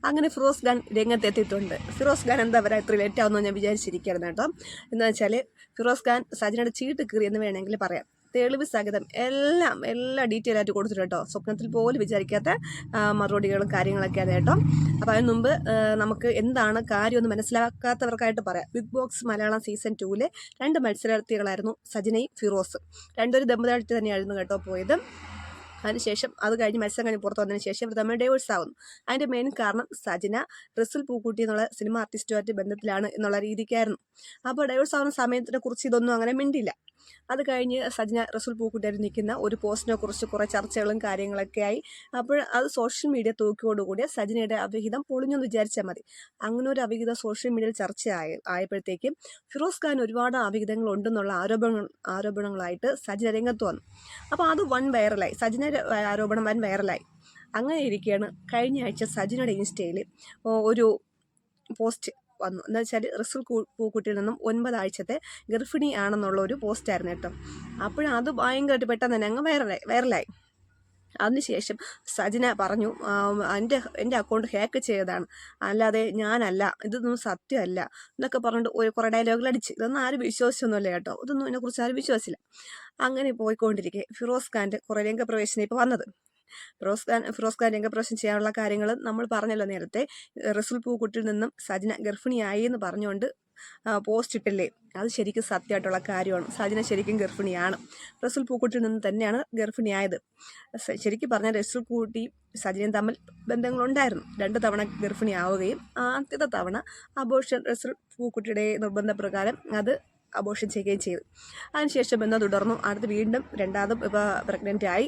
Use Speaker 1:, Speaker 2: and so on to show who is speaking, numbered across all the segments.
Speaker 1: അങ്ങനെ ഫിറോസ് ഖാൻ രംഗത്തെത്തിയിട്ടുണ്ട്. ഫിറോസ് ഖാൻ എന്താ പറയുക ഇത്ര ലേറ്റ് ആവുമെന്ന് ഞാൻ വിചാരിച്ചിരിക്കുകയായിരുന്നു കേട്ടോ. എന്ന് വെച്ചാൽ ഫിറോസ് ഖാൻ സജിനയുടെ ചീട്ട് കീറി എന്ന് വേണമെങ്കിൽ പറയാം. തെളിവ് സഹിതം എല്ലാ ഡീറ്റെയിൽ ആയിട്ട് കൊടുത്തിട്ട് കേട്ടോ. സ്വപ്നത്തിൽ പോലും വിചാരിക്കാത്ത മറുപടികളും കാര്യങ്ങളൊക്കെയാണ് കേട്ടോ. അപ്പോൾ അതിന് മുമ്പ് നമുക്ക് എന്താണ് കാര്യമൊന്നും മനസ്സിലാക്കാത്തവർക്കായിട്ട് പറയാം. ബിഗ് ബോസ് മലയാളം സീസൺ 2 2 മത്സരാർത്ഥികളായിരുന്നു സജിനയും ഫിറോസും. രണ്ടൊരു ദമ്പതികളായിട്ട് തന്നെയായിരുന്നു കേട്ടോ പോയത്. അതിനുശേഷം അത് കഴിഞ്ഞ് മത്സരം കഴിഞ്ഞ് പുറത്ത് വന്നതിന് ശേഷം ഇവർ തമ്മിൽ ഡൈവേഴ്സ് ആവുന്നു. അതിൻ്റെ മെയിൻ കാരണം സജിന റസൂൽ പൂക്കുട്ടി എന്നുള്ള സിനിമ ആർട്ടിസ്റ്റുമായിട്ട് ബന്ധത്തിലാണ് എന്നുള്ള രീതിക്കായിരുന്നു. അപ്പോൾ ഡൈവേഴ്സ് ആവുന്ന സമയത്തിനെ കുറിച്ച് ഇതൊന്നും അങ്ങനെ മിണ്ടില്ല. അത് കഴിഞ്ഞ് സജിന റസൂൽ പൂക്കുട്ടിയായിട്ട് നിൽക്കുന്ന ഒരു പോസ്റ്റിനെ കുറിച്ച് കുറേ ചർച്ചകളും കാര്യങ്ങളൊക്കെ ആയി. അപ്പോൾ അത് സോഷ്യൽ മീഡിയ തൂക്കിയോടുകൂടി സജിനയുടെ അവിഹിതം പൊളിഞ്ഞെന്ന് വിചാരിച്ചാൽ മതി. അങ്ങനെ ഒരു അവിഹിതം സോഷ്യൽ മീഡിയയിൽ ആയപ്പോഴത്തേക്കും ഫിറോസ് ഖാൻ ഒരുപാട് അവിഹിതങ്ങൾ ഉണ്ടെന്നുള്ള ആരോപണങ്ങളായിട്ട് സജിന രംഗത്ത് വന്നു. അപ്പോൾ അത് വൈറലായി. സജിന ആരോപണം വൈറലായി. അങ്ങനെ ഇരിക്കുകയാണ് കഴിഞ്ഞ ആഴ്ച സജിനയുടെ ഇൻസ്റ്റയിൽ ഒരു പോസ്റ്റ് വന്നു. എന്താ വെച്ചാൽ റസൂൽ പൂക്കുട്ടിയിൽ നിന്നും 9 ആഴ്ചത്തെ ഗർഭിണി ആണെന്നുള്ള ഒരു പോസ്റ്റായിരുന്നു കേട്ടോ. അപ്പോഴത് ഭയങ്കരമായിട്ട് പെട്ടെന്ന് തന്നെ അങ്ങ് വൈറലായി. അതിനുശേഷം സജിന പറഞ്ഞു എൻ്റെ അക്കൗണ്ട് ഹാക്ക് ചെയ്തതാണ്, അല്ലാതെ ഞാനല്ല, ഇതൊന്നും സത്യമല്ല എന്നൊക്കെ പറഞ്ഞിട്ട് കുറേ ഡയലോഗുകൾ അടിച്ച്. ഇതൊന്നും ആരും വിശ്വസിച്ചൊന്നുമില്ല കേട്ടോ. ഇതൊന്നും ഇതിനെക്കുറിച്ച് ആരും വിശ്വസിച്ചില്ല. അങ്ങനെ പോയിക്കൊണ്ടിരിക്കെ ഫിറോസ് ഖാൻ്റെ കുറേ രംഗപ്രവേശനം ഇപ്പോൾ വന്നത്. ഫിറോസ് ഖാൻ രംഗപ്രവേശനം ചെയ്യാനുള്ള കാര്യങ്ങൾ നമ്മൾ പറഞ്ഞല്ലോ നേരത്തെ. റസൂൽ പൂക്കുട്ടിയിൽ നിന്നും സജിന ഗർഭിണിയായി എന്ന് പറഞ്ഞുകൊണ്ട് പോസ്റ്റ് ഇട്ടില്ലേ, അത് ശരിക്കും സത്യമായിട്ടുള്ള കാര്യമാണ്. സജിന ശരിക്കും ഗർഭിണിയാണ്. റസൂൽ പൂക്കുട്ടിയിൽ നിന്ന് തന്നെയാണ് ഗർഭിണിയായത്. ശരിക്കും പറഞ്ഞാൽ റസൂൽ പൂക്കുട്ടി സജിനയും തമ്മിൽ ബന്ധങ്ങളുണ്ടായിരുന്നു. 2 തവണ ഗർഭിണിയാവുകയും ആദ്യത്തെ തവണ അബോർഷൻ റസൂൽ പൂക്കുട്ടിയുടെ നിർബന്ധപ്രകാരം അത് അബോർഷൻ ചെയ്യുകയും ചെയ്തു. അതിനുശേഷം ബന്ധം തുടർന്നു. അടുത്ത് വീണ്ടും രണ്ടാമതും ഇപ്പോൾ പ്രഗ്നൻ്റ് ആയി.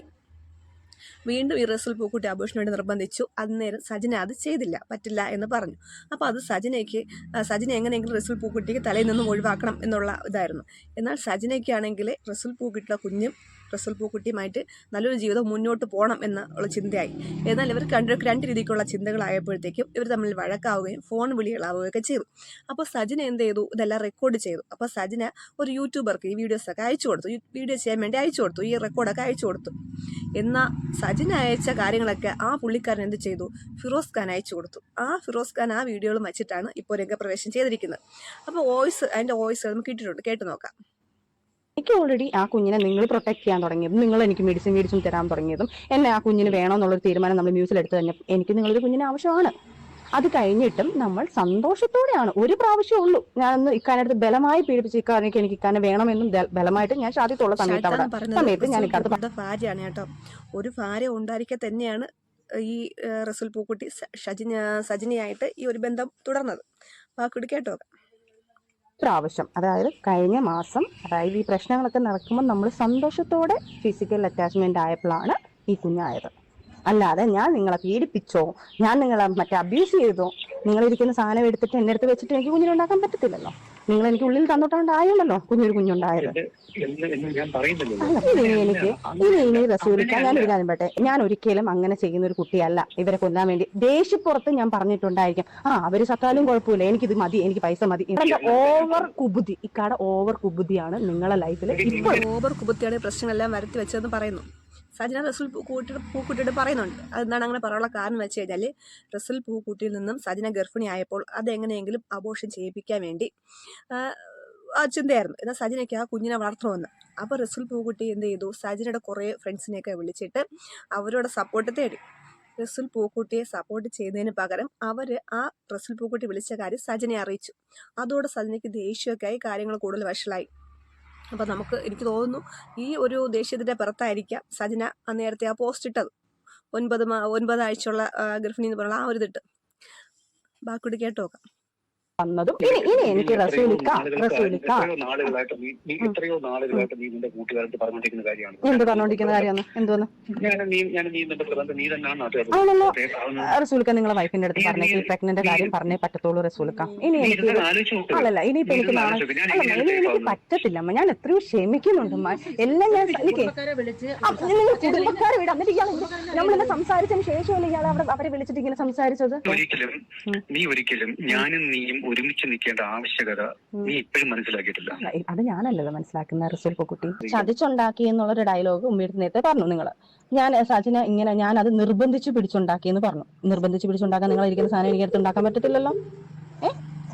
Speaker 1: വീണ്ടും ഈ റസൂൽ പൂക്കുട്ടി അബോർഷന് വേണ്ടി നിർബന്ധിച്ചു. അന്നേരം സജിന അത് ചെയ്തില്ല, പറ്റില്ല എന്ന് പറഞ്ഞു. അപ്പോൾ അത് സജിന എങ്ങനെയെങ്കിലും റസൂൽ പൂക്കുട്ടിക്ക് തലയിൽ നിന്നും ഒഴിവാക്കണം എന്നുള്ള ഇതായിരുന്നു. എന്നാൽ സജിനയ്ക്കാണെങ്കിൽ റസൂൽ പൂക്കുട്ടിയുടെ കുഞ്ഞും റസൂൽ പൂക്കുട്ടിയുമായിട്ട് നല്ലൊരു ജീവിതം മുന്നോട്ട് പോകണം എന്നുള്ള ചിന്തയായി. എന്നാൽ ഇവർക്ക് 2 രീതിക്കുള്ള ചിന്തകളായപ്പോഴത്തേക്കും ഇവർ തമ്മിൽ വഴക്കാവുകയും ഫോൺ വിളികളാവുകയൊക്കെ ചെയ്തു. അപ്പോൾ സജിന എന്ത് ചെയ്തു, ഇതെല്ലാം റെക്കോർഡ് ചെയ്തു. അപ്പോൾ സജിന ഒരു യൂട്യൂബർക്ക് ഈ വീഡിയോസൊക്കെ അയച്ചു കൊടുത്തു. വീഡിയോ ചെയ്യാൻ വേണ്ടി അയച്ചു കൊടുത്തു. ഈ റെക്കോർഡൊക്കെ അയച്ചു കൊടുത്തു. എന്നാൽ സജിന അയച്ച കാര്യങ്ങളൊക്കെ ആ പുള്ളിക്കാരൻ എന്ത് ചെയ്തു, ഫിറോസ് ഖാൻ അയച്ചു കൊടുത്തു. ഫിറോസ് ഖാൻ ആ വീഡിയോകളും വെച്ചിട്ടാണ് ഇപ്പോൾ രംഗപ്രവേശനം ചെയ്തിരിക്കുന്നത്. അപ്പോൾ അതിൻ്റെ വോയിസ് നമുക്ക് ഇട്ടിട്ടുണ്ട്, കേട്ട് നോക്കാം.
Speaker 2: എനിക്ക് ഓൾറെഡി ആ കുഞ്ഞിനെ നിങ്ങൾ പ്രൊട്ടക്ട് ചെയ്യാൻ തുടങ്ങിയതും, നിങ്ങൾ എനിക്ക് മെഡിസിൻ തരാൻ തുടങ്ങിയതും, എന്നെ ആ കുഞ്ഞിന് വേണമെന്നുള്ളൊരു തീരുമാനം നമ്മൾ മ്യൂസിലെടുത്ത് തന്നെ എനിക്ക് നിങ്ങളൊരു കുഞ്ഞിന് ആവശ്യമാണ്. അത് കഴിഞ്ഞിട്ടും നമ്മൾ സന്തോഷത്തോടെയാണ്. ഒരു പ്രാവശ്യമേ ഉള്ളൂ ഞാനൊന്ന് ഇക്കാനടുത്ത് ബലമായി പീഡിപ്പിച്ച് എനിക്ക് ഇക്കാനെ വേണമെന്നും ബലമായിട്ട് ഞാൻ ശാദ്യത്തുള്ള സമയത്ത് ഞാൻ ഇക്കാലത്ത്
Speaker 1: ഭാര്യയാണ് കേട്ടോ. ഒരു ഭാര്യ ഉണ്ടായിരിക്കെ തന്നെയാണ് ഈ റസൂൽ പൂക്കുട്ടി സജിനയായിട്ട് ഈ ഒരു ബന്ധം തുടർന്നത്. വാക്കുകൂടി കേട്ടോ.
Speaker 2: പ്രാവശ്യം അതായത് കഴിഞ്ഞ മാസം, അതായത് ഈ പ്രശ്നങ്ങളൊക്കെ നടക്കുമ്പോൾ നമ്മൾ സന്തോഷത്തോടെ ഫിസിക്കൽ അറ്റാച്ച്മെന്റ് ആയപ്പോഴാണ് ഈ കുഞ്ഞായത്. അല്ലാതെ ഞാൻ നിങ്ങളെ പീഡിപ്പിച്ചോ, ഞാൻ നിങ്ങളെ അബ്യൂസ് ചെയ്തോ, നിങ്ങളിരിക്കുന്ന സാധനം എടുത്തിട്ട് എൻ്റെ അടുത്ത് വെച്ചിട്ട് എനിക്ക് കുഞ്ഞിനുണ്ടാക്കാൻ പറ്റത്തില്ലല്ലോ. നിങ്ങൾ എനിക്ക് ഉള്ളിൽ തന്നിട്ടുണ്ടായല്ലോ കുഞ്ഞൊരു കുഞ്ഞുണ്ടായത്. ഇനി റസൂലിക്ക ഞാനൊരു കാര്യം പറയട്ടെ, ഞാൻ ഒരിക്കലും അങ്ങനെ ചെയ്യുന്ന ഒരു കുട്ടിയല്ല. ഇവരെ കൊല്ലാൻ വേണ്ടി ദേഷ്യപ്പുറത്ത് ഞാൻ പറഞ്ഞിട്ടുണ്ടായിരിക്കും, അവര് സത്താലും കുഴപ്പമില്ല, എനിക്കിത് മതി, എനിക്ക് പൈസ മതി. ഓവർ കുബുദ്ധി, ഇക്കാടെ ഓവർ കുബുദ്ധിയാണ് നിങ്ങളെ ലൈഫിൽ.
Speaker 1: ഓവർ കുബുദ്ധിയാണ് പ്രശ്നങ്ങളെല്ലാം വരുത്തി വെച്ചതെന്ന് പറയുന്നു സജിന. റസൂൽ പൂക്കുട്ടിയോട് പറയുന്നുണ്ട്. അതെന്താണ് അങ്ങനെ പറയാനുള്ള കാരണം വെച്ച് കഴിഞ്ഞാൽ, റസൂൽ പൂക്കുട്ടിയിൽ നിന്നും സജിന ഗർഭിണിയായപ്പോൾ അതെങ്ങനെയെങ്കിലും അബോർഷൻ ചെയ്യിപ്പിക്കാൻ വേണ്ടി ആ ചിന്തയായിരുന്നു. എന്നാൽ സജിനയ്ക്ക് ആ കുഞ്ഞിനെ വളർത്തണമെന്ന്. അപ്പോൾ റസൂൽ പൂക്കുട്ടി എന്ത് ചെയ്തു, സജിനയുടെ കുറേ ഫ്രണ്ട്സിനെയൊക്കെ വിളിച്ചിട്ട് അവരോട് സപ്പോർട്ട് തേടി. റസൂൽ പൂക്കുട്ടിയെ സപ്പോർട്ട് ചെയ്യുന്നതിന് പകരം അവർ ആ റസൂൽ പൂക്കുട്ടി വിളിച്ച കാര്യം സജിനയെ അറിയിച്ചു. അതോടെ സജിനയ്ക്ക് ദേഷ്യമൊക്കെ ആയി, കാര്യങ്ങൾ കൂടുതൽ വഷളായി. അപ്പോൾ എനിക്ക് തോന്നുന്നു ഈ ഒരു ദേഷ്യത്തിൻ്റെ പുറത്തായിരിക്കാം സജിന നേരത്തെ ആ പോസ്റ്റ് ഇട്ടത്. 9 ആഴ്ചയുള്ള ഗർഭിണി എന്ന് പറഞ്ഞാൽ ആ ഒരു ഇതിട്ട്. ബാക്കി കേട്ട് നോക്കാം.
Speaker 2: വന്നതും ഇനി എനിക്ക്
Speaker 3: എത്രയോ നാളുകളായിട്ട് നീ നിന്റെ കൂട്ടുകാരായിട്ട് പറഞ്ഞോണ്ടിരിക്കുന്ന കാര്യമാണ്.
Speaker 2: എന്ത് പറഞ്ഞോണ്ടിരിക്കുന്ന കാര്യമാണ്? എന്തോന്ന് ആണല്ലോ റസൂലിക്ക, നിങ്ങളെ വൈഫിന്റെ അടുത്ത് പറഞ്ഞ പ്രഗ്നന്റ് കാര്യം പറഞ്ഞേ പറ്റത്തുള്ളൂ റസൂലിക്ക. ഇനി എനിക്ക് അല്ലല്ല, ഇനിയിപ്പോ എനിക്ക് ഇനി എനിക്ക് പറ്റത്തില്ലമ്മ. ഞാൻ എത്രയോ ക്ഷമിക്കുന്നുണ്ട് എല്ലാം. ഞാൻ കുടുംബക്കാരെ വിട്. എന്നിട്ട് ഇയാൾ നമ്മളെന്നെ സംസാരിച്ചതിന് ശേഷമല്ലേ ഇയാൾ അവരെ വിളിച്ചിട്ട് ഇങ്ങനെ സംസാരിച്ചത്?
Speaker 3: ഒരിക്കലും ഞാനും നീയും ഒരുമിച്ച് നിൽക്കേണ്ട ആവശ്യകത നീ ഇപ്പോഴും മനസ്സിലാക്കിയിട്ടില്ല.
Speaker 2: അത് ഞാനല്ലല്ലോ മനസ്സിലാക്കുന്ന റിസൽ പൊക്കുട്ടി. ചതിച്ചുണ്ടാക്കി എന്നുള്ളൊരു ഡയലോഗ് ഉമ്മയുടെ നേരത്തെ പറഞ്ഞു നിങ്ങൾ. ഞാൻ സജിന ഇങ്ങനെ ഞാൻ അത് നിർബന്ധിച്ച് പിടിച്ചുണ്ടാക്കിയെന്ന് പറഞ്ഞു. നിർബന്ധിച്ച് പിടിച്ചുണ്ടാക്കാൻ നിങ്ങൾ ഇരിക്കുന്ന സാധനം എനിക്ക് അടുത്ത് ഉണ്ടാക്കാൻ പറ്റത്തില്ലല്ലോ.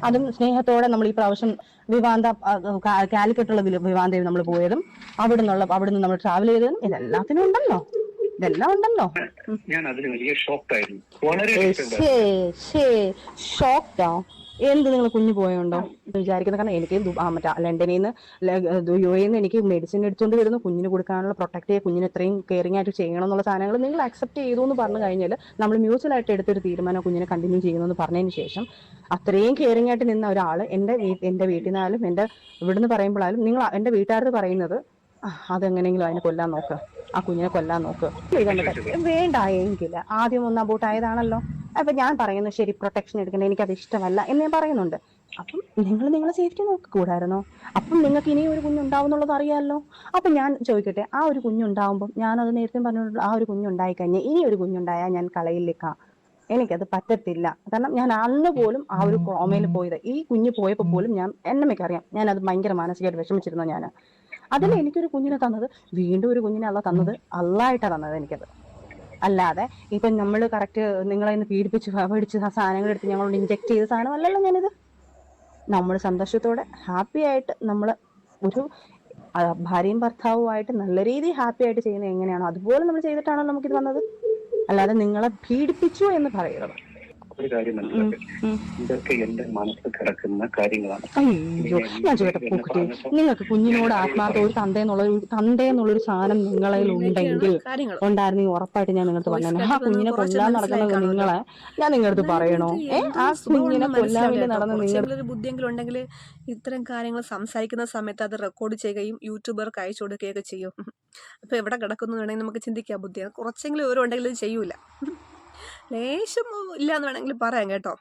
Speaker 2: അതും സ്നേഹത്തോടെ നമ്മൾ ഈ പ്രാവശ്യം വിവാന്ത കാലിക്കട്ടുള്ള വിവാന്തയിൽ നമ്മൾ പോയതും അവിടുന്ന് നമ്മൾ ട്രാവൽ ചെയ്തതും ഇതെല്ലാത്തിനും ഉണ്ടല്ലോ.
Speaker 3: ഞാൻ അതിന് വലിയ ഷോക്കായിരുന്നു. വളരെ
Speaker 2: ഷോക്ക്ഡോ? എന്ത് നിങ്ങൾ കുഞ്ഞു പോയോണ്ടോ വിചാരിക്കുന്നത്? കാരണം എനിക്ക് മറ്റേ ലണ്ടനിൽ നിന്ന് UAE നിന്ന് എനിക്ക് മെഡിസിൻ എടുത്തുകൊണ്ട് വരുന്നു, കുഞ്ഞിന് കൊടുക്കാനുള്ള പ്രൊട്ടക്ട് ചെയ്യുക, കുഞ്ഞിന് എത്രയും കെയറിംഗ് ആയിട്ട് ചെയ്യണം എന്നുള്ള സാധനങ്ങൾ നിങ്ങൾ അക്സെപ്റ്റ് ചെയ്തു എന്ന് പറഞ്ഞു കഴിഞ്ഞാൽ നമ്മൾ മ്യൂച്വലായിട്ട് എടുത്തൊരു തീരുമാനം കുഞ്ഞിനെ കണ്ടിന്യൂ ചെയ്യുന്നു പറഞ്ഞതിന് ശേഷം അത്രയും കെയറിംഗ് ആയിട്ട് നിന്ന ഒരാൾ എൻ്റെ വീട്ടിൽ നിന്നാലും എൻ്റെ ഇവിടുന്ന് പറയുമ്പോഴാലും നിങ്ങൾ എൻ്റെ വീട്ടുകാരോട് പറയുന്നത് അതെങ്ങനെയെങ്കിലും അതിനെ കൊല്ലാൻ നോക്ക്, ആ കുഞ്ഞിനെ കൊല്ലാൻ നോക്ക്. വേണ്ട എങ്കിൽ ആദ്യം ഒന്ന് അബോട്ടായതാണല്ലോ. അപ്പൊ ഞാൻ പറയുന്നു ശരി, പ്രൊട്ടക്ഷൻ എടുക്കണേ, എനിക്കത് ഇഷ്ടമല്ല എന്ന് ഞാൻ പറയുന്നുണ്ട്. അപ്പം നിങ്ങളെ സേഫ്റ്റി നോക്കിക്കൂടായിരുന്നോ? അപ്പം നിങ്ങൾക്ക് ഇനി ഒരു കുഞ്ഞുണ്ടാവും എന്നുള്ളത് അറിയാമല്ലോ. അപ്പം ഞാൻ ചോദിക്കട്ടെ, ആ ഒരു കുഞ്ഞുണ്ടാവുമ്പം ഞാനത് നേരത്തെ പറഞ്ഞിട്ടുണ്ട്, ആ ഒരു കുഞ്ഞുണ്ടായി കഴിഞ്ഞാൽ ഇനി ഒരു കുഞ്ഞുണ്ടായാൽ ഞാൻ കളയിലേക്കാം, എനിക്കത് പറ്റത്തില്ല. കാരണം ഞാൻ അന്ന് പോലും ആ ഒരു കോമയിൽ പോയത്, ഈ കുഞ്ഞ് പോയപ്പോൾ പോലും ഞാൻ എന്നമ്മയ്ക്കറിയാം ഞാനത് ഭയങ്കര മാനസികമായിട്ട് വിഷമിച്ചിരുന്നു. ഞാൻ അതിൽ എനിക്കൊരു കുഞ്ഞിനെ തന്നത്, വീണ്ടും ഒരു കുഞ്ഞിനെ തന്നത് അള്ളായിട്ടാണ് തന്നത് എനിക്കത്. അല്ലാതെ ഇപ്പം നമ്മൾ കറക്റ്റ് നിങ്ങളെ പീഡിപ്പിച്ച് മേടിച്ച് ആ സാധനങ്ങൾ എടുത്ത് ഞങ്ങളോട് ഇൻജെക്ട് ചെയ്ത സാധനമല്ലല്ലോ ഞാനിത്. നമ്മൾ സന്തോഷത്തോടെ ഹാപ്പി ആയിട്ട് നമ്മൾ ഒരു ഭാര്യയും ഭർത്താവുമായിട്ട് നല്ല രീതിയിൽ ഹാപ്പി ആയിട്ട് ചെയ്യുന്നത് എങ്ങനെയാണോ അതുപോലെ നമ്മൾ ചെയ്തിട്ടാണോ നമുക്കിത് വന്നത്. അല്ലാതെ നിങ്ങളെ പീഡിപ്പിച്ചു എന്ന് പറയരുത്.
Speaker 3: ഒരു കാര്യം മനസ്സിലാക്കി, ഇതൊക്കെ എന്റെ മനസ്സിൽ കിടക്കുന്ന കാര്യങ്ങളാണ്.
Speaker 2: അയ്യോ, ഞാൻ ചോദിക്കട്ടെ പൂക്കുട്ടി, നിങ്ങൾക്ക് കുഞ്ഞിനോട് ആത്മാർത്ഥ ഒരു തന്തയെന്നുള്ളൊരു സാധനം നിങ്ങളിൽ ഉണ്ടെങ്കിൽ ഉണ്ടായിരുന്നെങ്കിൽ ഉറപ്പായിട്ട് ഞാൻ നിങ്ങൾക്ക് പറഞ്ഞു ആ കുഞ്ഞിനെ കൊല്ലാൻ നടക്കുന്ന നിങ്ങളെ ഞാൻ നിങ്ങളടുത്ത് പറയണോ? ആ കുഞ്ഞിനെ കൊല്ലാൻ വേണ്ടി നടന്ന നിങ്ങളുടെ
Speaker 1: ബുദ്ധിയെങ്കിലും ഉണ്ടെങ്കിൽ ഇത്തരം കാര്യങ്ങൾ സംസാരിക്കുന്ന സമയത്ത് അത് റെക്കോർഡ് ചെയ്യുകയും യൂട്യൂബർക്ക് അയച്ചു കൊടുക്കുകയൊക്കെ ചെയ്യും. അപ്പൊ എവിടെ കിടക്കുന്നു വേണമെങ്കിൽ നമുക്ക് ചിന്തിക്കാം. ബുദ്ധിയാണ് കുറച്ചെങ്കിലും ഓരോ ഉണ്ടെങ്കിൽ ഇത് ചെയ്യൂല. ലേശം ഇല്ല എന്ന് വേണമെങ്കിൽ പറയാം കേട്ടോ.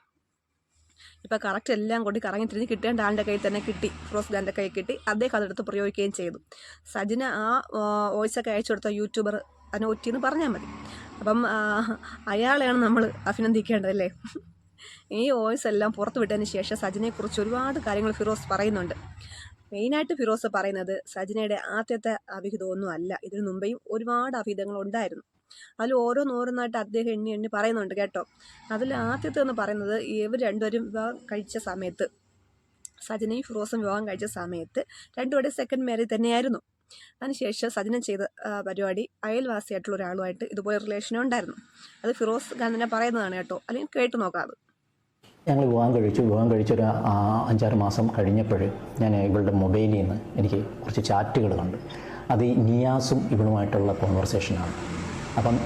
Speaker 1: ഇപ്പം കറക്റ്റ് എല്ലാം കൂടി കറങ്ങി തിരിഞ്ഞ് കിട്ടേണ്ട ആളുടെ കയ്യിൽ തന്നെ കിട്ടി, ഫിറോസ് ഖാൻ്റെ കയ്യിൽ കിട്ടി. അദ്ദേഹം അതെടുത്ത് പ്രയോഗിക്കുകയും ചെയ്തു. സജിന ആ വോയിസൊക്കെ അയച്ചു കൊടുത്ത യൂട്യൂബർ അതിനെ ഒറ്റിയെന്ന് പറഞ്ഞാൽ മതി. അപ്പം അയാളെയാണ് നമ്മൾ അഭിനന്ദിക്കേണ്ടതല്ലേ. ഈ വോയിസ് എല്ലാം പുറത്തു വിട്ടതിന് ശേഷം സജിനെക്കുറിച്ച് ഒരുപാട് കാര്യങ്ങൾ ഫിറോസ് പറയുന്നുണ്ട്. മെയിനായിട്ട് ഫിറോസ് പറയുന്നത് സജിനയുടെ ആദ്യത്തെ അവിഹിതമൊന്നും അല്ല, ഇതിനു മുമ്പേയും ഒരുപാട് അവിഹിതങ്ങൾ ഉണ്ടായിരുന്നു. അതിൽ ഓരോന്നോരോന്നായിട്ട് അദ്ദേഹം എണ്ണി പറയുന്നുണ്ട് കേട്ടോ. അതിൽ ആദ്യത്തെ എന്ന് പറയുന്നത്, ഇവർ രണ്ടുപേരും വിവാഹം കഴിച്ച സമയത്ത്, സജിനയും ഫിറോസും വിവാഹം കഴിച്ച സമയത്ത് രണ്ടുപേരുടെ സെക്കൻഡ് മാരേജ് തന്നെയായിരുന്നു. അതിനുശേഷം സജിന ചെയ്ത പരിപാടി അയൽവാസിയായിട്ടുള്ള ഒരാളുമായിട്ട് ഇതുപോലെ റിലേഷൻ ഉണ്ടായിരുന്നു. അത് ഫിറോസ് ഖാൻ തന്നെ പറയുന്നതാണ് കേട്ടോ, അല്ലെങ്കിൽ കേട്ട് നോക്കാം.
Speaker 4: ഞങ്ങൾ വിവാഹം കഴിച്ചൊരു 5-6 മാസം കഴിഞ്ഞപ്പോൾ ഞാൻ ഇവളുടെ മൊബൈലിൽ നിന്ന് എനിക്ക് കുറച്ച് ചാറ്റുകൾ കണ്ടു. അത് നിയാസും ഇവളുമായിട്ടുള്ള കോൺവെർസേഷനാണ്. അപ്പം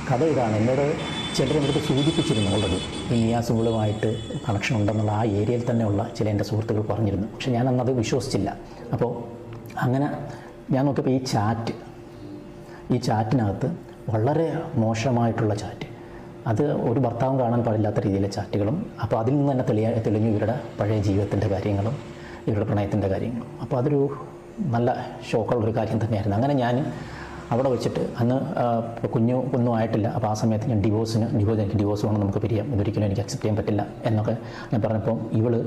Speaker 4: കഥ ഇതാണ്, എന്നോട് ചിലർ എൻ്റെ അടുത്ത് സൂചിപ്പിച്ചിരുന്നു ഓൾറെഡി ഈ നിയാസും ഇവളുമായിട്ട് കണക്ഷൻ ഉണ്ടെന്നുള്ള ആ ഏരിയയിൽ തന്നെയുള്ള ചില എൻ്റെ സുഹൃത്തുക്കൾ പറഞ്ഞിരുന്നു. പക്ഷെ ഞാനന്നത് വിശ്വസിച്ചില്ല. അപ്പോൾ അങ്ങനെ ഞാൻ നോക്കിയപ്പോൾ ഈ ചാറ്റിനകത്ത് വളരെ മോശമായിട്ടുള്ള ചാറ്റ്, അത് ഒരു ഭർത്താവും കാണാൻ പാടില്ലാത്ത രീതിയിലെ ചാറ്റുകളും. അപ്പോൾ അതിൽ നിന്ന് തന്നെ തെളിഞ്ഞു ഇവരുടെ പഴയ ജീവിതത്തിൻ്റെ കാര്യങ്ങളും ഇവരുടെ പ്രണയത്തിൻ്റെ കാര്യങ്ങളും. അപ്പോൾ അതൊരു നല്ല ഷോക്കുള്ളൊരു കാര്യം തന്നെയായിരുന്നു. അങ്ങനെ ഞാൻ അവിടെ വെച്ചിട്ട് അന്ന് ഒന്നും ആയിട്ടില്ല. അപ്പോൾ ആ സമയത്ത് ഞാൻ എനിക്ക് ഡിവോഴ്സ് വേണം, നമുക്ക് പിരിയാം, ഇതൊരിക്കലും എനിക്ക് അക്സെപ്റ്റ് ചെയ്യാൻ പറ്റില്ല എന്നൊക്കെ ഞാൻ പറഞ്ഞപ്പോൾ ഇവള്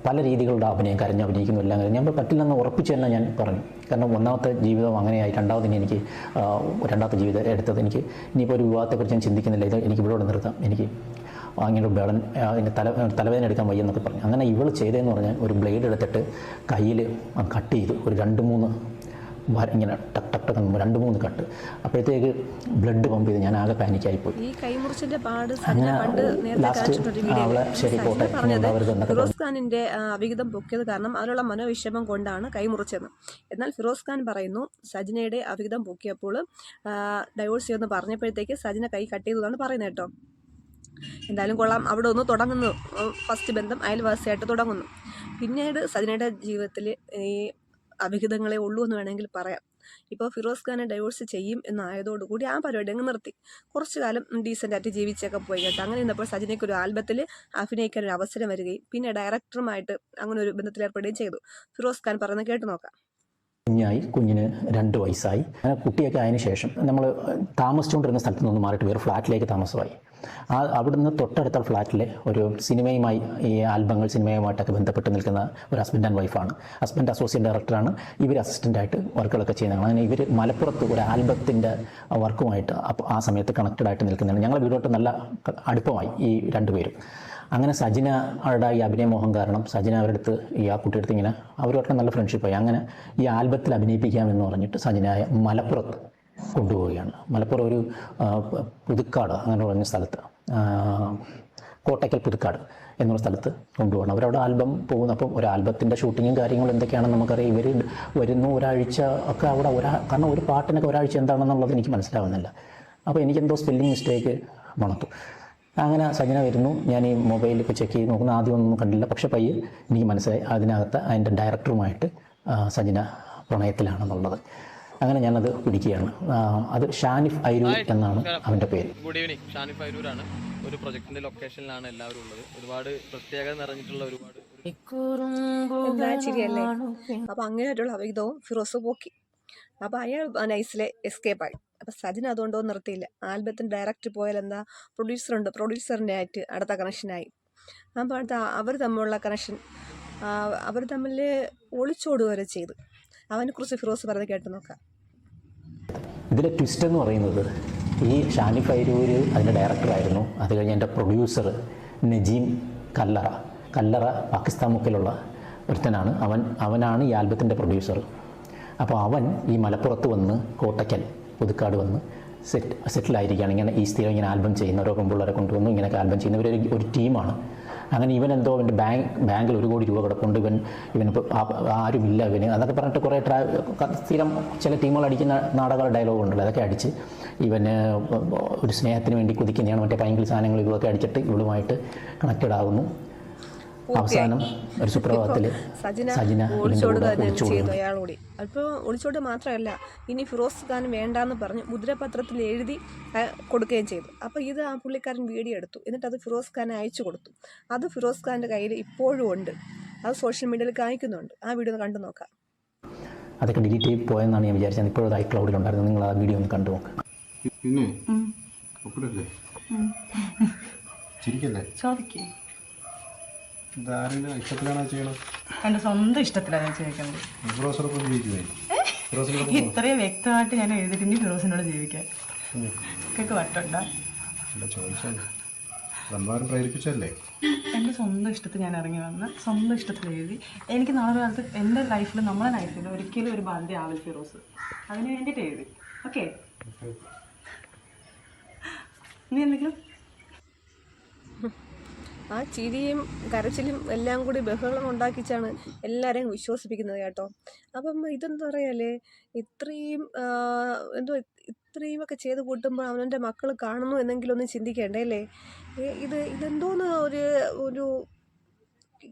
Speaker 4: പല രീതികളുടെ അഭിനയിക്കുന്നു എല്ലാം ഞാൻ പറ്റില്ലെന്ന് ഉറപ്പിച്ച് തന്നെ ഞാൻ പറഞ്ഞു. കാരണം ഒന്നാമത്തെ ജീവിതം അങ്ങനെയായി, രണ്ടാമത്തെ ജീവിതം എടുത്തത് എനിക്ക് ഇനിയിപ്പോൾ ഒരു വിവാഹത്തെക്കുറിച്ച് ഞാൻ ചിന്തിക്കുന്നില്ല, ഇത് എനിക്ക് ഇവിടെ നിർത്താം, എനിക്ക് അങ്ങനെ ബേഡൻ തലവേദന എടുക്കാൻ വയ്യെന്നൊക്കെ പറഞ്ഞു. അങ്ങനെ ഇവൾ ചെയ്തതെന്ന് പറഞ്ഞാൽ ഒരു ബ്ലേഡ് എടുത്തിട്ട് കയ്യിൽ കട്ട് ചെയ്തു, ഒരു 2-3 ഇങ്ങനെ ടക്ക് 2-3 കട്ട്. അപ്പോഴത്തേക്ക് ബ്ലഡ് പമ്പ് ചെയ്ത് ഞാൻ ആകെ പാനിക്കായിപ്പോയി. അങ്ങനെ ലാസ്റ്റ്
Speaker 1: ഫിറോസ് ഖാനിന്റെ അവിഹിതം പൊക്കിയത് കാരണം അതിലുള്ള മനോവിഷമം കൊണ്ടാണ് കൈമുറിച്ചത്. എന്നാൽ ഫിറോസ് ഖാൻ പറയുന്നു സജിനയുടെ അവിഹിതം പൊക്കിയപ്പോൾ ഡൈവോഴ്സ് ചെയ്യുമെന്ന് പറഞ്ഞപ്പോഴത്തേക്ക് സജിന കൈ കട്ട് ചെയ്തതാണ് പറയുന്നത് കേട്ടോ. എന്തായാലും കൊള്ളാം, അവിടെ ഒന്ന് തുടങ്ങുന്നു, ഫസ്റ്റ് ബന്ധം അയൽവാസിയായിട്ട് തുടങ്ങുന്നു. പിന്നീട് സജിനയുടെ ജീവിതത്തിൽ ഈ അവിഹിതങ്ങളെ ഉള്ളൂ എന്ന് വേണമെങ്കിൽ പറയാം. ഇപ്പോൾ ഫിറോസ് ഖാനെ ഡൈവോഴ്സ് ചെയ്യും എന്നായതോടുകൂടി ആ പരിപാടി അങ്ങ് നിർത്തി. കുറച്ചു കാലം ഡീസൻ്റായിട്ട് ജീവിച്ചൊക്കെ പോയി കേട്ടോ. അങ്ങനെ ഇരുന്നപ്പോൾ സജിനയ്ക്ക് ഒരു ആൽബത്തിൽ അഭിനയിക്കാൻ ഒരു അവസരം വരികയും പിന്നെ ഡയറക്ടറുമായിട്ട് അങ്ങനെ ഒരു ബന്ധത്തിലേർപ്പെടുകയും ചെയ്തു. ഫിറോസ് ഖാൻ പറയുന്നത് കേട്ട് നോക്കാം.
Speaker 4: കുഞ്ഞിന് 2 വയസ്സായി. അങ്ങനെ കുട്ടിയൊക്കെ ആയതിനു ശേഷം നമ്മൾ താമസിച്ചുകൊണ്ടിരുന്ന സ്ഥലത്ത് നിന്ന് മാറിയിട്ട് വേറെ ഫ്ലാറ്റിലേക്ക് താമസമായി. അവിടുന്ന് തൊട്ടടുത്ത ഫ്ലാറ്റിലെ ഒരു സിനിമയുമായി ഈ ആൽബങ്ങൾ സിനിമയുമായിട്ടൊക്കെ ബന്ധപ്പെട്ട് നിൽക്കുന്ന ഒരു ഹസ്ബൻഡ് ആൻഡ് വൈഫാണ്. ഹസ്ബൻഡ് അസോസിയേറ്റ് ഡയറക്ടറാണ്, ഇവർ അസിസ്റ്റൻ്റായിട്ട് വർക്കുകളൊക്കെ ചെയ്യുന്നതാണ്. അങ്ങനെ ഇവർ മലപ്പുറത്ത് ഒരു ആൽബത്തിൻ്റെ വർക്കുമായിട്ട് ആ സമയത്ത് കണക്റ്റഡ് ആയിട്ട് നിൽക്കുന്നതാണ്. ഞങ്ങളുടെ വീടോട്ട് നല്ല അടുപ്പമായി ഈ രണ്ടുപേരും. അങ്ങനെ സജിനയുടെ ഈ അഭിനയമോഹം കാരണം സജിന അവരുടെ അടുത്ത് ആ കുട്ടിയുടെ അടുത്ത് ഇങ്ങനെ അവരുമായിട്ട് നല്ല ഫ്രണ്ട്ഷിപ്പായി. അങ്ങനെ ഈ ആൽബത്തിൽ അഭിനയിപ്പിക്കാമെന്ന് പറഞ്ഞിട്ട് സജിനയെ മലപ്പുറത്ത് കൊണ്ടുപോവുകയാണ്. മലപ്പുറം ഒരു പുതുക്കാട് അങ്ങനെ പറഞ്ഞ സ്ഥലത്ത്, കോട്ടയ്ക്കൽ പുതുക്കാട് എന്നുള്ള സ്ഥലത്ത് കൊണ്ടുപോകണം. അവരവിടെ ആൽബം പോകുന്നു. അപ്പം ഒരു ആൽബത്തിൻ്റെ ഷൂട്ടിങ്ങും കാര്യങ്ങളും എന്തൊക്കെയാണെന്ന് നമുക്കറിയാം. ഇവർ വരുന്നു, ഒരാഴ്ച ഒക്കെ അവിടെ കാരണം ഒരു പാട്ടിനൊക്കെ ഒരാഴ്ച എന്താണെന്നുള്ളത് എനിക്ക് മനസ്സിലാവുന്നില്ല. അപ്പോൾ എനിക്കെന്തോ സ്പെല്ലിംഗ് മിസ്റ്റേക്ക് മണത്തു. അങ്ങനെ സജിന വരുന്നു. ഞാൻ ഈ മൊബൈലൊക്കെ ചെക്ക് ചെയ്ത് നോക്കുന്ന ആദ്യമൊന്നും കണ്ടില്ല. പക്ഷേ പയ്യെ എനിക്ക് മനസ്സിലായി അതിനകത്ത് അതിൻ്റെ ഡയറക്ടറുമായിട്ട് സജിന പ്രണയത്തിലാണെന്നുള്ളത്. അങ്ങനെ ഞാനത് പിടിക്കുകയാണ്. അത് ഷാനിഫ് ഐരൂർ എന്നാണ് അവൻ്റെ പേര്.
Speaker 5: Good evening. ഷാനിഫ് ഐരൂരാണ്. ഒരു പ്രൊജക്ടിന്റെ ലൊക്കേഷനിലാണ് എല്ലാവരും ഉള്ളത്. ഒരുപാട് പ്രത്യേകത നിറഞ്ഞിട്ടുള്ള ഒരുപാട്
Speaker 1: എന്താ ചിരിയല്ലേ. അപ്പൊ അങ്ങനെയായിട്ടുള്ള അവിഹിതവും ഫിറോസ് പോക്കി. അപ്പൊ അയാൾ നൈസിലെ എസ്കേപ്പായി. അപ്പൊ സജിൻ അതുകൊണ്ടോ നിർത്തിയില്ല. ആൽബത്തിന് ഡയറക്റ്റ് പോയാൽ എന്താ, പ്രൊഡ്യൂസറുണ്ട്, പ്രൊഡ്യൂസറിൻ്റെ ആയിട്ട് അടുത്ത കണക്ഷനായി. അപ്പോൾ അടുത്ത അവർ തമ്മിലുള്ള കണക്ഷൻ അവർ തമ്മിൽ ഒളിച്ചോടുക വരെ ചെയ്തു. അവനെക്കുറിച്ച് ഫിറോസ് പറഞ്ഞത് കേട്ട് നോക്കാം.
Speaker 4: ഇതിലെ ട്വിസ്റ്റ് എന്ന് പറയുന്നത് ഈ ഷാനിഫ് ഐരൂർ അതിൻ്റെ ഡയറക്ടറായിരുന്നു. അത് കഴിഞ്ഞ് എൻ്റെ പ്രൊഡ്യൂസർ നജീം കല്ലറ പാകിസ്ഥാൻ മുക്കിലുള്ള ഒരുത്തനാണ്. അവനാണ് ഈ ആൽബത്തിൻ്റെ പ്രൊഡ്യൂസർ. അപ്പോൾ അവൻ ഈ മലപ്പുറത്ത് വന്ന് കോട്ടയ്ക്കൽ പുതുക്കാട് വന്ന് സെറ്റിലായിരിക്കുകയാണ്. ഇങ്ങനെ ഈ സ്ഥിരം ഇങ്ങനെ ആൽബം ചെയ്യുന്നവരോ പെൺപിള്ളേരെ കൊണ്ടുവന്നു ഇങ്ങനെയൊക്കെ ആൽബം ചെയ്യുന്നവർ ഒരു ടീമാണ്. അങ്ങനെ ഇവൻ എന്തോ അവൻ്റെ ബാങ്കിൽ 1 കോടി രൂപ കിടപ്പുണ്ട്, ഇവനിപ്പോൾ ആരുമില്ല ഇവന് അതൊക്കെ പറഞ്ഞിട്ട് കുറേ സ്ഥിരം ചില ടീമുകൾ അടിക്കുന്ന നാടക ഡയലോഗ് ഉണ്ടല്ലോ, അതൊക്കെ അടിച്ച് ഇവന് ഒരു സ്നേഹത്തിന് വേണ്ടി കുതിക്കുന്നതാണ്. മറ്റേ പൈങ്കിൾ സാധനങ്ങൾ ഇതൊക്കെ അടിച്ചിട്ട് ഇവളുമായിട്ട് കണക്റ്റഡ് ആകുന്നു. അവസാനം ഒരു സുപ്രഭാതത്തിൽ സജിന
Speaker 1: ഒളിച്ചോടുക ചെയ്തു അയാളോടി. അപ്പോൾ ഒളിച്ചോട് മാത്രമല്ല, ഇനി ഫിറോസ് ഖാൻ വേണ്ടാന്ന് പറഞ്ഞ് മുദ്രപത്രത്തിൽ എഴുതി കൊടുക്കുകയും ചെയ്തു. അപ്പോൾ ഇത് ആ പുള്ളിക്കാരൻ വീഡിയോ എടുത്തു. എന്നിട്ട് അത് ഫിറോസ് ഖാനെ അയച്ചു കൊടുത്തു. അത് ഫിറോസ് ഖാൻ്റെ കയ്യിൽ ഇപ്പോഴും ഉണ്ട്. അത് സോഷ്യൽ മീഡിയയിൽ കാണിക്കുന്നുണ്ട്. ആ വീഡിയോ ഒന്ന് കണ്ടു നോക്കാം.
Speaker 4: അതൊക്കെ ഡിലീറ്റ് ചെയ്ത് പോയെന്നാണ് ഞാൻ വിചാരിച്ചത്. ഇപ്പോഴും അത് ഐക്ലൗഡിലുണ്ടായിരുന്നു. നിങ്ങൾ ആ വീഡിയോ ഒന്ന് കണ്ടു നോക്കാം.
Speaker 6: പിന്നെ ഇഷ്ടത്തിലാണോ ചെയ്യണം?
Speaker 2: എന്റെ സ്വന്തം ഇഷ്ടത്തിലാണ് ഞാൻ ജീവിക്കുന്നത്. ഇത്രയും വ്യക്തമായിട്ട് ഞാൻ എഴുതിയിട്ട് ഇനി ഫിറോസിനോട് ജീവിക്കാൻ വട്ടുണ്ട.
Speaker 6: പ്രേരിപ്പിച്ചല്ലേ?
Speaker 2: എൻ്റെ സ്വന്തം ഇഷ്ടത്തിൽ ഞാൻ ഇറങ്ങി വന്ന് സ്വന്തം ഇഷ്ടത്തിൽ എഴുതി. എനിക്ക് നാളെ കാലത്ത് എൻ്റെ ലൈഫിൽ, നമ്മളെ ലൈഫിൽ ഒരിക്കലും ഒരു ബാധ്യത ആവില്ല ഫിറോസ്. അതിന് വേണ്ടിയിട്ട് എഴുതി. ഓക്കെ, നീ എന്തെങ്കിലും
Speaker 1: ആ ചിരിയും കരച്ചിലും എല്ലാം കൂടി ബഹളം ഉണ്ടാക്കിച്ചാണ് എല്ലാവരെയും വിശ്വസിപ്പിക്കുന്നത് കേട്ടോ. അപ്പം ഇതെന്താ പറയല്ലേ, ഇത്രയുമൊക്കെ ചെയ്ത് കൂട്ടുമ്പോൾ അവനവൻ്റെ മക്കൾ കാണുന്നു എന്നെങ്കിലും ഒന്ന് ചിന്തിക്കേണ്ടേ അല്ലേ. ഇതെന്തോന്ന് ഒരു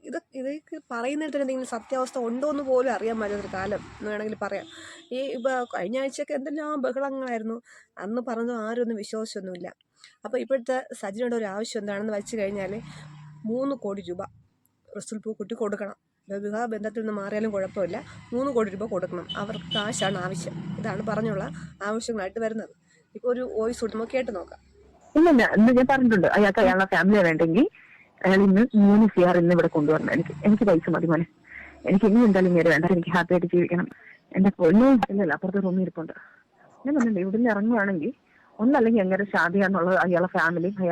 Speaker 1: ഇതൊക്കെ പറയുന്നതിൽ തന്നെ എന്തെങ്കിലും സത്യാവസ്ഥ ഉണ്ടോ എന്ന് പോലും അറിയാൻ പറ്റാത്തൊരു കാലം എന്ന് വേണമെങ്കിൽ പറയാം. ഇപ്പോൾ കഴിഞ്ഞ ആഴ്ചയൊക്കെ എന്തെല്ലാം ബഹളങ്ങളായിരുന്നു. അന്ന് പറഞ്ഞതും ആരും ഒന്നും വിശ്വസിച്ചൊന്നുമില്ല. അപ്പോൾ ഇപ്പോഴത്തെ സജിനയുടെ ഒരു ആവശ്യം എന്താണെന്ന് വെച്ച് കഴിഞ്ഞാൽ 3 കോടി രൂപ റസൂൽ പൂക്കുട്ടി കൊടുക്കണം. വിവാഹ ബന്ധത്തിൽ നിന്ന് മാറിയാലും കുഴപ്പമില്ല, 3 കോടി രൂപ കൊടുക്കണം. അവർക്ക് കാശാണ് ആവശ്യം. ഇതാണ് പറഞ്ഞുള്ള ആവശ്യങ്ങളായിട്ട് വരുന്നത്. ഇപ്പോൾ ഒരു വോയിസ് കൂടി നമുക്ക് കേട്ട് നോക്കാം.
Speaker 7: ഇല്ല, ഇന്ന് ഞാൻ പറഞ്ഞിട്ടുണ്ട് അയാളുടെ ഫാമിലി വേണ്ടെങ്കിൽ അയാൾ ഇന്ന് 3 CR ഇന്ന് ഇവിടെ കൊണ്ടുവരണം. എനിക്ക് പൈസ മതി മോനെ. എനിക്ക് ഇനി എന്തായാലും ഇങ്ങനെ വേണ്ട. എനിക്ക് ഹാപ്പി ആയിട്ട് ജീവിക്കണം. എന്റെ പൊന്നും ഇല്ലല്ലോ, അപ്പുറത്തെ റൂമിൽ ഇരിപ്പുണ്ട്. ഞാൻ പറഞ്ഞില്ലേ, ഇവിടുന്ന് ഇറങ്ങുവാണെങ്കിൽ ഒന്നല്ലെങ്കിൽ എങ്ങനെ ഷാദിയ എന്നുള്ളത് അയാളെ ഫാമിലിയും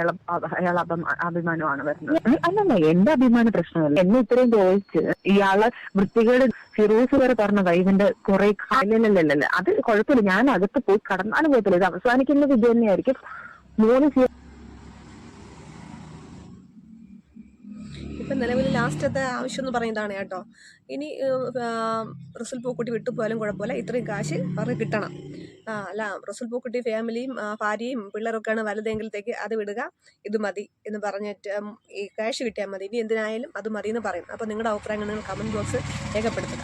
Speaker 7: അയാളെ അഭിമാനമാണ് വരുന്നത്. അല്ലല്ല, എന്റെ അഭിമാന പ്രശ്നമല്ല. എന്നെ ഇത്രയും ചോദിച്ച് ഇയാളെ വൃത്തികേട് ഫിറോസ് വരെ പറഞ്ഞതാ ഇവന്റെ കുറെ കാലല്ലല്ല. അത് കുഴപ്പമില്ല, ഞാൻ അകത്ത് പോയി കടന്നാലും കുഴപ്പമില്ല. ഇത് അവസാനിക്കുന്നത് ഇത് തന്നെയായിരിക്കും. 3 CR
Speaker 1: ഇപ്പം നിലവിൽ ലാസ്റ്റത്തെ ആവശ്യം എന്ന് പറയുന്നതാണ് കേട്ടോ. ഇനി റസൂൽ പൂക്കുട്ടി വിട്ടുപോയാലും കുഴപ്പമില്ല, ഇത്രയും കാശ് അവർക്ക് കിട്ടണം. അല്ല, റസൂൽ പൂക്കുട്ടി ഫാമിലിയും ഭാര്യയും പിള്ളേരൊക്കെയാണ് വലുതെങ്കിലത്തേക്ക് അത് വിടുക, ഇത് മതി എന്ന് പറഞ്ഞിട്ട് ഈ കാശ് കിട്ടിയാൽ മതി, ഇനി എന്തിനായാലും അത് മതി എന്ന് പറയും. അപ്പോൾ നിങ്ങളുടെ അഭിപ്രായങ്ങൾ നിങ്ങൾ കമൻറ്റ് ബോക്സ് രേഖപ്പെടുത്തുക.